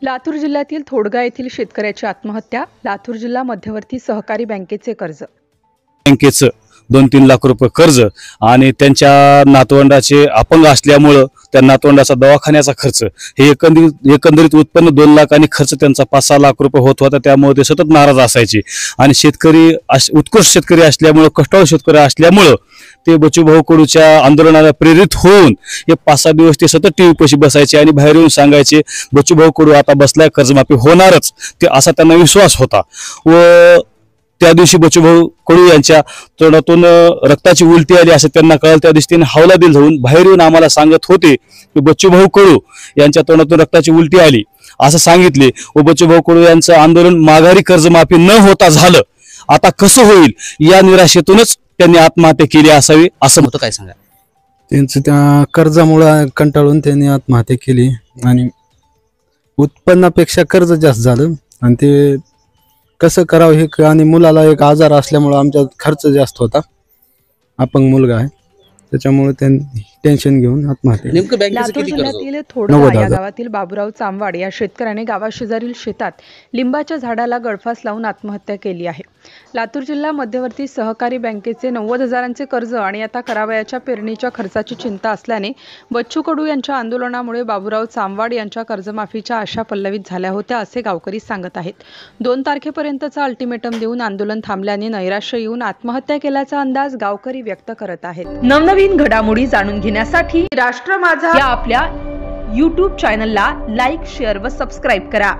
लातूर जिल्ह्यातील थोडगा येथील शेतकऱ्याची आत्महत्या। लातूर जिल्हा मध्यवर्ती सहकारी बँकेचे कर्ज, बँकेचं 2-3 लाख रुपये कर्ज आणि त्यांच्या नातवंडाचे अपंग असल्यामुळे त्या नातवंडाचा दवाखान्याचा खर्च, हे एकंदरीत उत्पन्न 2 लाख आणि खर्च त्यांचा 5-6 लाख रुपये होत होता। त्यामुळे ते सतत नाराज असायचे आणि शेतकरी उत्कृष्ट शेतकरी असल्यामुळे, कष्टाळू शेतकरी असल्यामुळे ते बच्चूभाऊ कडूच्या आंदोलनाला प्रेरित होऊन हे 5-6 दिवस ते सतत टीव्ही पाशी बसायचे आणि बाहेर येऊन सांगायचे बच्चूभाऊ कडू आता बसलाय, कर्जमाफी होणारच, ते असा त्यांना विश्वास होता। व त्या दिवशी बच्चूभाऊ कडू यांच्या तोंडातून रक्ताची उलटी आली असं त्यांना कळलं। त्या दिवशी त्यांनी हवालादिल होऊन बाहेर येऊन आम्हाला सांगत होते की बच्चूभाऊ कडू यांच्या तोंडातून रक्ताची उलटी आली असं सांगितले व बच्चूभाऊ कडू यांचं आंदोलन माघारी कर्जमाफी न होता झालं। आता कसं होईल या निराशेतूनच त्यांनी आत्महत्या केली असावी असं मत काय सांगा? त्यांचं त्या कर्जामुळे कंटाळून त्यांनी आत्महत्या केली आणि उत्पन्नापेक्षा कर्ज जास्त झालं आणि ते कसं करावं हे, आणि मुलाला एक आजार असल्यामुळे आमचा खर्च जास्त होता, अपंग मुलगा आहे त्याच्यामुळे त्यांनी टेन्शन घेऊन आत्महत्या केली। लातूर जिल्ह्यातील थोडगा या गावातील बाबूराव चामवाड या शेतकऱ्याने गावाशेजारील शेतात लिंबाच्या झाडाला गळफास लावून आत्महत्या केली आहे। लातूर जिल्हा मध्यवर्ती सहकारी बँकेचे 90,000चे कर्ज आणि आता करावयाच्या पेरणीच्या खर्चाची चिंता असल्याने बच्चू कडू यांच्या आंदोलनामुळे बाबूराव चामवाड यांच्या कर्जमाफीच्या आशा पल्लवित झाल्या होत्या असे गावकरी सांगत आहेत। 2 तारखेपर्यंतचा अल्टिमेटम देऊन आंदोलन थांबल्याने नैराश्य येऊन आत्महत्या केल्याचा अंदाज गावकरी व्यक्त करत आहेत। नवनवीन घडामोडी जाणून घेण्यासाठी राष्ट्र माझा या आपल्या YouTube चॅनलला लाईक, शेअर व सबस्क्राईब करा।